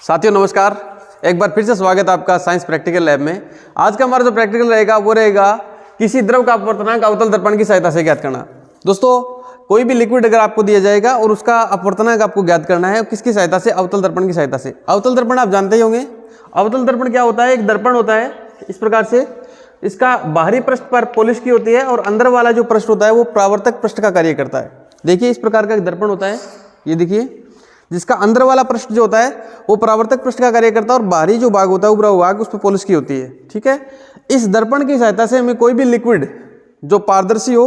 साथियों नमस्कार, एक बार फिर से स्वागत है आपका साइंस प्रैक्टिकल लैब में। आज का हमारा जो प्रैक्टिकल रहेगा वो रहेगा किसी द्रव का अपवर्तनांक अवतल दर्पण की सहायता से ज्ञात करना। दोस्तों कोई भी लिक्विड अगर आपको दिया जाएगा और उसका अपवर्तनांक आपको ज्ञात करना है, किसकी सहायता से? अवतल दर्पण की सहायता से। अवतल दर्पण आप जानते ही होंगे। अवतल दर्पण क्या होता है? एक दर्पण होता है इस प्रकार से, इसका बाहरी पृष्ठ पर पॉलिश की होती है और अंदर वाला जो पृष्ठ होता है वो परावर्तक पृष्ठ का कार्य करता है। देखिए इस प्रकार का एक दर्पण होता है, ये देखिए, जिसका अंदर वाला पृष्ठ जो होता है वो परावर्तक पृष्ठ का कार्य करता है और बाहरी जो भाग होता है ऊपरी भाग उस पर पॉलिश की होती है। ठीक है, इस दर्पण की सहायता से हमें कोई भी लिक्विड जो पारदर्शी हो,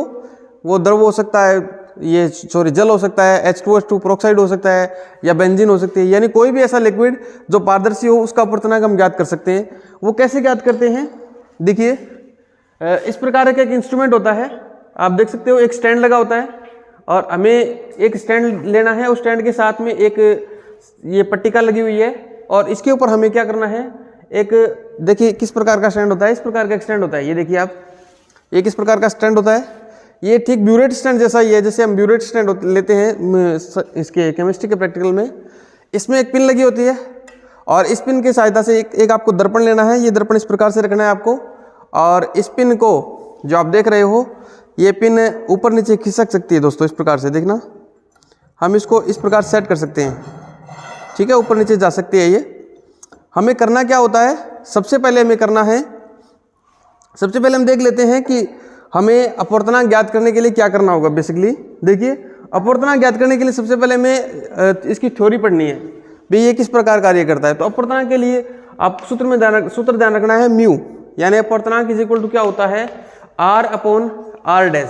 वो द्रव हो सकता है, ये जल हो सकता है, H2SO पेरोक्साइड हो सकता है या बेंजीन हो सकती है, यानी कोई भी ऐसा लिक्विड जो पारदर्शी हो उसका अपवर्तनांक हम ज्ञात कर सकते हैं। वो कैसे ज्ञात करते हैं? देखिए इस प्रकार का एक इंस्ट्रूमेंट होता है, आप देख सकते हो, एक स्टैंड लगा होता है और हमें एक स्टैंड लेना है। उस स्टैंड के साथ में एक ये पट्टिका लगी हुई है और इसके ऊपर हमें क्या करना है, एक देखिए किस प्रकार का स्टैंड होता है, इस प्रकार का एक स्टैंड होता है। ये देखिए आप, ये किस प्रकार का स्टैंड होता है, ये ठीक ब्यूरेट स्टैंड जैसा ही है, जैसे हम ब्यूरेट स्टैंड लेते हैं इसके केमिस्ट्री के प्रैक्टिकल में। इसमें एक पिन लगी होती है और इस पिन की सहायता से एक आपको दर्पण लेना है। ये दर्पण इस प्रकार से रखना है आपको और इस पिन को जो आप देख रहे हो, ये पिन ऊपर नीचे खिसक सकती है दोस्तों, इस प्रकार से देखना, हम इसको इस प्रकार सेट कर सकते हैं। ठीक है, ऊपर नीचे जा सकती है ये। हमें करना क्या होता है, सबसे पहले हमें करना है, सबसे पहले हम देख लेते हैं कि हमें अपवर्तनांक ज्ञात करने के लिए क्या करना होगा। बेसिकली देखिए, अपवर्तनांक ज्ञात करने के लिए सबसे पहले हमें इसकी थ्योरी पढ़नी है, भाई ये किस प्रकार कार्य करता है। तो अपवर्तनांक के लिए आप सूत्र ध्यान रखना है, म्यू, यानी अपवर्तनांक इज इक्वल टू क्या होता है, R अपॉन R डैश।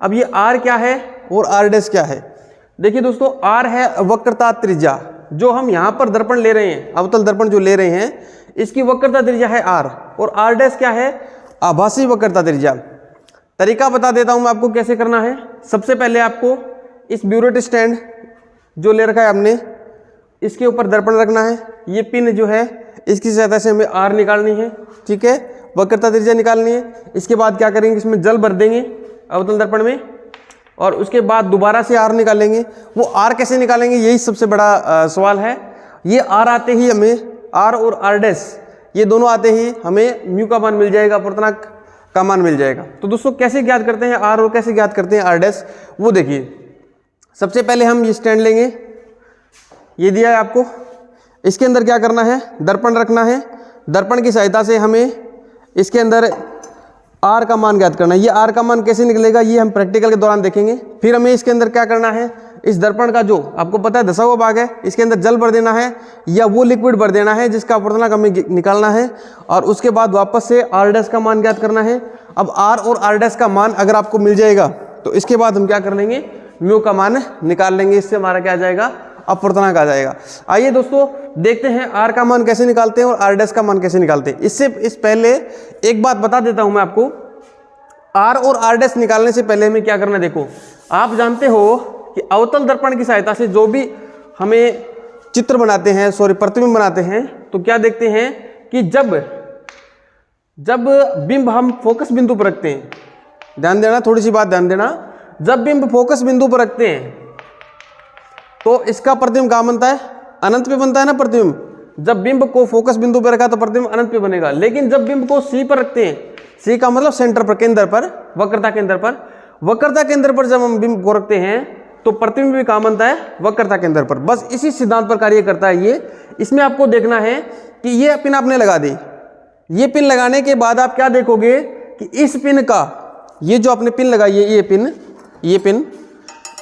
अब ये R क्या है और R डैश क्या है? देखिए दोस्तों, R है वक्रता त्रिज्या, जो हम यहाँ पर दर्पण ले रहे हैं, अवतल दर्पण जो ले रहे हैं, इसकी वक्रता त्रिज्या है R, और R डैश क्या है, आभासी वक्रता त्रिज्या। तरीका बता देता हूँ मैं आपको कैसे करना है। सबसे पहले आपको इस ब्यूरेट स्टैंड जो ले रखा है हमने, इसके ऊपर दर्पण रखना है। ये पिन जो है इसकी सहायता से हमें R निकालनी है। ठीक है, वक्रता त्रिज्या निकालनी है। इसके बाद क्या करेंगे, इसमें जल भर देंगे अवतल दर्पण में और उसके बाद दोबारा से R निकालेंगे। वो R कैसे निकालेंगे, यही सबसे बड़ा सवाल है। ये R आते ही हमें, R और R डैश ये दोनों आते ही हमें म्यू का मान मिल जाएगा, अपवर्तनांक का मान मिल जाएगा। तो दोस्तों कैसे ज्ञात करते हैं R और कैसे ज्ञात करते हैं R डैश, वो देखिए। सबसे पहले हम ये स्टैंड लेंगे, ये दिया है आपको, इसके अंदर क्या करना है, दर्पण रखना है। दर्पण की सहायता से हमें इसके अंदर R का मान ज्ञात करना है। ये R का मान कैसे निकलेगा ये हम प्रैक्टिकल के दौरान देखेंगे। फिर हमें इसके अंदर क्या करना है, इस दर्पण का जो आपको पता है 10वां भाग है, इसके अंदर जल भर देना है या वो लिक्विड भर देना है जिसका अपवर्तनांक हमें निकालना है और उसके बाद वापस से R डैश का मान ज्ञात करना है। अब R और R डैश का मान अगर आपको मिल जाएगा तो इसके बाद हम क्या कर लेंगे, म्यू का मान निकाल लेंगे। इससे हमारा क्या आ जाएगा, अपवर्तनांक आ जाएगा। आइए दोस्तों देखते हैं R का मान कैसे निकालते हैं और R डैश का मान कैसे निकालते हैं। इस पहले एक बात बता देता हूं मैं आपको, R और R डैश निकालने से पहले हमें क्या करना है। देखो आप जानते हो कि अवतल दर्पण की सहायता से जो भी हमें चित्र बनाते हैं, प्रतिबिंब बनाते हैं, तो क्या देखते हैं कि जब बिंब हम फोकस बिंदु पर रखते हैं, ध्यान देना, थोड़ी सी बात ध्यान देना, जब बिंब फोकस बिंदु पर रखते हैं तो इसका प्रतिबिंब कहाँ बनता है, अनंत पे बनता है ना प्रतिबिंब। जब बिंब को फोकस बिंदु पर रखा तो प्रतिबिंब अनंत पे बनेगा। लेकिन जब बिंब को C पर रखते हैं, C का मतलब सेंटर पर, केंद्र पर, वक्रता केंद्र पर, वक्रता केंद्र पर जब हम बिंब को रखते हैं तो प्रतिबिंब भी कहाँ बनता है, वक्रता केंद्र पर। बस इसी सिद्धांत पर कार्य करता है ये। इसमें आपको देखना है कि ये पिन आपने लगा दी, ये पिन लगाने के बाद आप क्या देखोगे कि इस पिन का, ये जो आपने पिन लगाई है, ये पिन,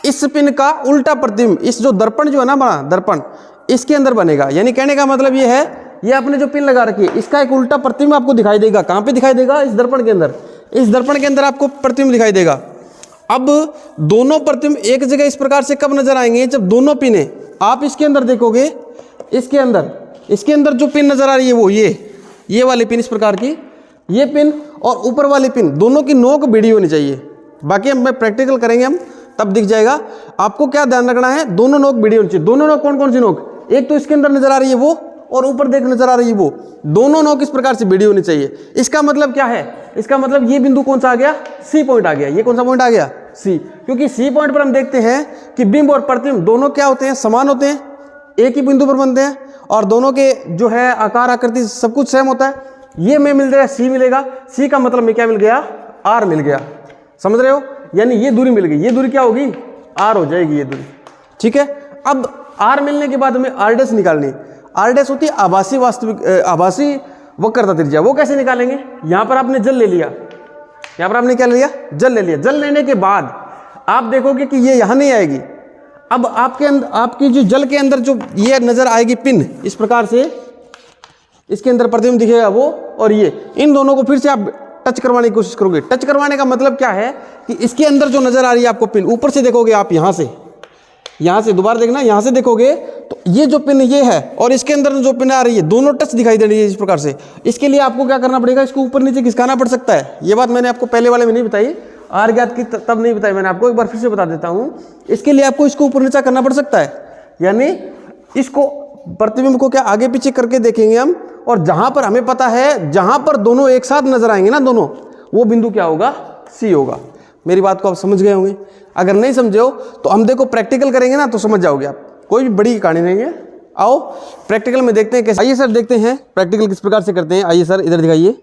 इस पिन का उल्टा प्रतिबिंब इस जो दर्पण जो है ना बना दर्पण, इसके अंदर बनेगा। यानी कहने का मतलब ये है, ये आपने जो पिन लगा रखी है इसका एक उल्टा प्रतिबिंब आपको दिखाई देगा। कहाँ पे दिखाई देगा, इस दर्पण के अंदर, इस दर्पण के अंदर आपको प्रतिबिंब दिखाई देगा। अब दोनों प्रतिबिंब एक जगह इस प्रकार से कब नजर आएंगे, जब दोनों पिने आप इसके अंदर देखोगे, इसके अंदर जो पिन नजर आ रही है वो ये वाली पिन, इस प्रकार की ये पिन और ऊपर वाली पिन, दोनों की नोक भिड़ी होनी चाहिए। बाकी हम प्रैक्टिकल करेंगे हम, तब दिख जाएगा। आपको क्या ध्यान रखना है, दोनों नोक भिड़ी होनी चाहिए। दोनों नोक कौन कौन सी नोक, एक तो इसके अंदर नजर आ रही है वो और ऊपर देख नजर आ रही है वो, दोनों नोक इस प्रकार से भिड़ी होनी चाहिए। इसका मतलब क्या है, इसका मतलब ये बिंदु कौन सा आ गया, C पॉइंट आ गया। ये कौन सा पॉइंट आ गया, C, क्योंकि C पॉइंट पर हम देखते हैं कि बिंब और प्रतिबिंब दोनों क्या होते हैं, समान होते हैं, एक ही बिंदु पर बनते हैं और दोनों के जो है आकार आकृति सब कुछ सेम होता है। ये में मिल जाएगा सी मिलेगा, सी का मतलब में क्या मिल गया, आर मिल गया, समझ रहे हो, यानी ये दूरी मिल गई, ये दूरी क्या होगी, आर हो जाएगी ये दूरी, ठीक है। अब आर मिलने के बाद हमें आर डैश निकालनी, आर डैश होती है आभासी वास्तविक आभासी वक्रता त्रिज्या। वो कैसे निकालेंगे, यहाँ पर आपने जल ले लिया, यहाँ पर आपने क्या लिया, जल ले लिया। जल लेने के बाद आप देखोगे कि ये यहाँ नहीं आएगी। अब आपके अंदर, आपकी जो जल के अंदर जो ये नजर आएगी पिन, इस प्रकार से इसके अंदर प्रतिबिंब दिखेगा वो, और ये इन दोनों को फिर से आप टच करवाने की कोशिश करोगे। टच करवाने का मतलब क्या है कि इसके अंदर जो नजर आ रही है आपको पिन, ऊपर से देखोगे आप, यहाँ से दोबारा देखना, यहाँ से देखोगे तो ये जो पिन ये है और इसके अंदर जो पिन आ रही है, दोनों टच दिखाई दे रही है इस प्रकार से। इसके लिए आपको क्या करना पड़ेगा, इसको ऊपर नीचे खिसकाना पड़ सकता है। ये बात मैंने आपको पहले वाले में नहीं बताई, आर ज्ञात की तब नहीं बताई मैंने आपको, एक बार फिर से बता देता हूँ। इसके लिए आपको इसको ऊपर नीचा करना पड़ सकता है, यानी इसको प्रतिबिंब को क्या आगे पीछे करके देखेंगे हम, और जहां पर हमें पता है, जहां पर दोनों एक साथ नजर आएंगे ना दोनों, वो बिंदु क्या होगा, सी होगा। मेरी बात को आप समझ गए होंगे। अगर नहीं समझे हो तो हम देखो प्रैक्टिकल करेंगे ना तो समझ जाओगे आप, कोई भी बड़ी कहानी नहीं है। आओ प्रैक्टिकल में देखते हैं कैसे। आइए सर देखते हैं प्रैक्टिकल किस प्रकार से करते हैं। आइए सर इधर दिखाइए।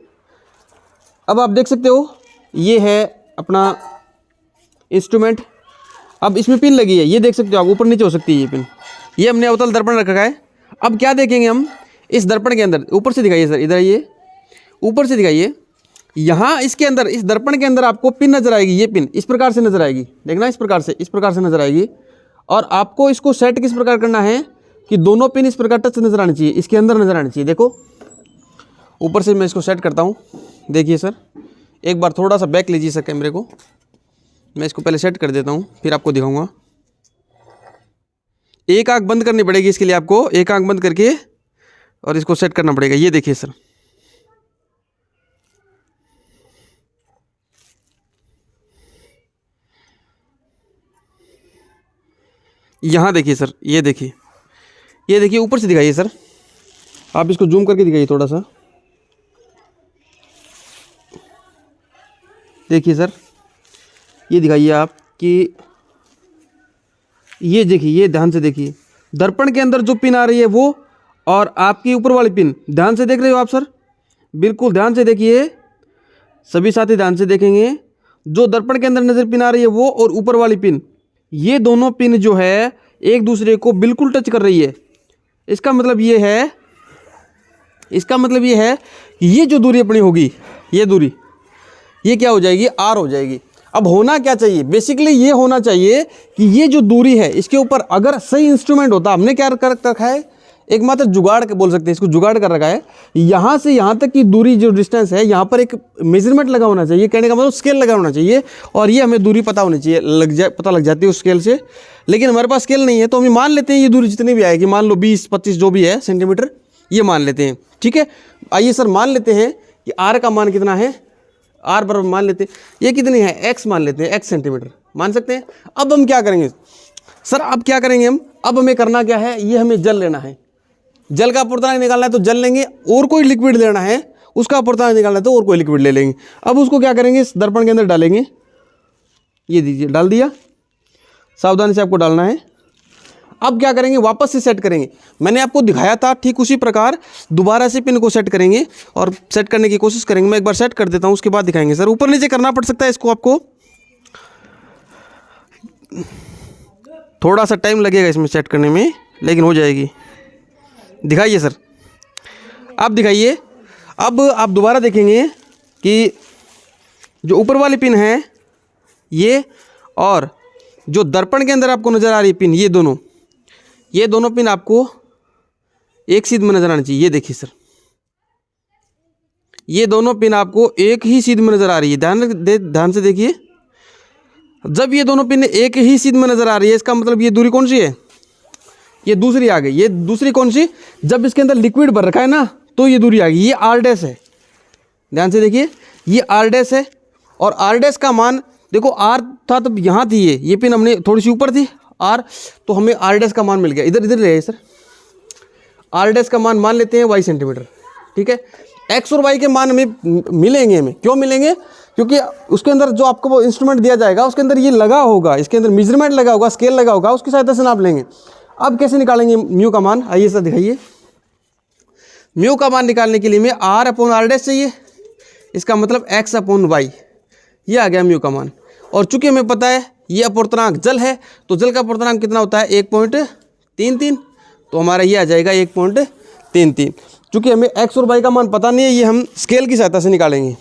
अब आप देख सकते हो ये है अपना इंस्ट्रूमेंट। अब इसमें पिन लगी है, ये देख सकते हो आप, ऊपर नीचे हो सकती है ये पिन। ये हमने अवतल दर्पण रखा है। अब क्या देखेंगे हम इस दर्पण के अंदर, ऊपर से दिखाइए सर, इधर आइए, ऊपर से दिखाइए। यहाँ इसके अंदर, इस दर्पण के अंदर आपको पिन नजर आएगी, ये पिन इस प्रकार से नजर आएगी, देखना इस प्रकार से नजर आएगी। और आपको इसको सेट किस प्रकार करना है कि दोनों पिन इस प्रकार टच नजर आनी चाहिए, इसके अंदर नजर आनी चाहिए। देखो ऊपर से मैं इसको सेट करता हूँ, देखिए सर, एक बार थोड़ा सा बैक लीजिए सर कैमरे को, मैं इसको पहले सेट कर देता हूँ फिर आपको दिखाऊंगा। एक आंख बंद करनी पड़ेगी इसके लिए, आपको एक आंख बंद करके और इसको सेट करना पड़ेगा। ये देखिए सर, यहाँ देखिए सर, ये देखिए, ये देखिए, ऊपर से दिखाइए सर, आप इसको जूम करके दिखाइए थोड़ा सा, देखिए सर, ये दिखाइए आप कि ये देखिए, ये ध्यान से देखिए, दर्पण के अंदर जो पिन आ रही है वो, और आपकी ऊपर वाली पिन, ध्यान से देख रहे हो आप सर, बिल्कुल ध्यान से देखिए, सभी साथी ध्यान से देखेंगे। जो दर्पण के अंदर नजर पिन आ रही है वो और ऊपर वाली पिन, ये दोनों पिन जो है एक दूसरे को बिल्कुल टच कर रही है। इसका मतलब ये है, इसका मतलब ये है कि ये जो दूरी अपनी होगी, ये दूरी, ये क्या हो जाएगी, आर हो जाएगी। अब होना क्या चाहिए, बेसिकली ये होना चाहिए कि ये जो दूरी है इसके ऊपर अगर सही इंस्ट्रूमेंट होता, हमने क्या कर रखा है, एक मात्र जुगाड़ बोल सकते हैं इसको, जुगाड़ कर रखा है। यहाँ से यहाँ तक की दूरी जो डिस्टेंस है, यहाँ पर एक मेजरमेंट लगा होना चाहिए, कहने का मतलब स्केल लगा होना चाहिए, और ये हमें दूरी पता होनी चाहिए, पता लग जाती है उस स्केल से। लेकिन हमारे पास स्केल नहीं है तो हम मान लेते हैं ये दूरी जितनी भी आएगी, मान लो 20-25 जो भी है सेंटीमीटर, ये मान लेते हैं, ठीक है। आइए सर मान लेते हैं कि आर का मान कितना है, आर बराबर मान लेते हैं ये कितनी है, एक्स मान लेते हैं, एक्स सेंटीमीटर मान सकते हैं। अब हम क्या करेंगे सर, अब क्या करेंगे हम, अब हमें करना क्या है, ये हमें जल लेना है, जल का अपूर्णांक निकालना है तो जल लेंगे, और कोई लिक्विड लेना है उसका अपूर्णांक निकालना है तो और कोई लिक्विड ले लेंगे। अब उसको क्या करेंगे, इस दर्पण के अंदर डालेंगे, ये दीजिए, डाल दिया, सावधानी से आपको डालना है। अब क्या करेंगे, वापस से सेट करेंगे, मैंने आपको दिखाया था ठीक उसी प्रकार दोबारा से पिन को सेट करेंगे और सेट करने की कोशिश करेंगे। मैं एक बार सेट कर देता हूँ, उसके बाद दिखाएंगे सर। ऊपर नीचे करना पड़ सकता है इसको, आपको थोड़ा सा टाइम लगेगा इसमें सेट करने में, लेकिन हो जाएगी। दिखाइए सर, आप दिखाइए। अब आप दोबारा देखेंगे कि जो ऊपर वाली पिन है ये, और जो दर्पण के अंदर आपको नज़र आ रही पिन, ये दोनों पिन आपको एक सीध में नजर आनी चाहिए। ये देखिए सर, ये दोनों पिन आपको एक ही सीध में नजर आ रही है, ध्यान से देखिए। जब ये दोनों पिन एक ही सीध में नजर आ रही है, इसका मतलब ये दूरी कौन सी है, ये दूसरी आ गई। ये दूसरी कौन सी, जब इसके अंदर लिक्विड भर रखा है ना तो ये दूरी आ गई, ये आर डैश है, ध्यान से देखिए, ये आर डैश है। और आर डैश का मान देखो, आर था तो यहाँ थी, ये पिन हमने थोड़ी सी ऊपर थी आर, तो हमें आर डैश का मान मिल गया। इधर रहे सर, आर डैश का मान लेते हैं वाई सेंटीमीटर, ठीक है। एक्स और वाई के मान हमें मिलेंगे, हमें क्यों मिलेंगे, क्योंकि उसके अंदर जो आपको वो इंस्ट्रूमेंट दिया जाएगा उसके अंदर ये लगा होगा, इसके अंदर मेजरमेंट लगा होगा, स्केल लगा होगा, उसकी सहायता से नाप लेंगे। अब कैसे निकालेंगे म्यू का मान, आइए सर दिखाइए। म्यू का मान निकालने के लिए हमें आर अपॉन आर डैश चाहिए, इसका मतलब एक्स अपॉन वाई, ये आ गया म्यू का मान। और चूंकि हमें पता है ये अपूर्णांक जल है, तो जल का अपूर्णांक कितना होता है 1.33, तो हमारा ये आ जाएगा 1.33। चूंकि हमें एक्स और वाई का मान पता नहीं है, ये हम स्केल की सहायता से निकालेंगे।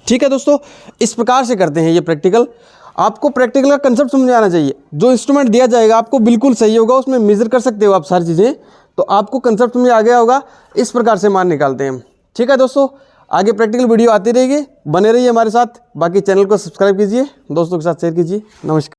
ठीक है दोस्तों, इस प्रकार से करते हैं ये प्रैक्टिकल। आपको प्रैक्टिकल का कंसेप्ट समझ आना चाहिए। जो इंस्ट्रूमेंट दिया जाएगा आपको बिल्कुल सही होगा, उसमें मेजर कर सकते हो आप सारी चीज़ें, तो आपको कंसेप्ट समझ आ गया होगा। इस प्रकार से मान निकालते हैं हम। ठीक है दोस्तों, आगे प्रैक्टिकल वीडियो आती रहेगी, बने रहिए हमारे साथ। बाकी चैनल को सब्सक्राइब कीजिए, दोस्तों के साथ शेयर कीजिए। नमस्कार।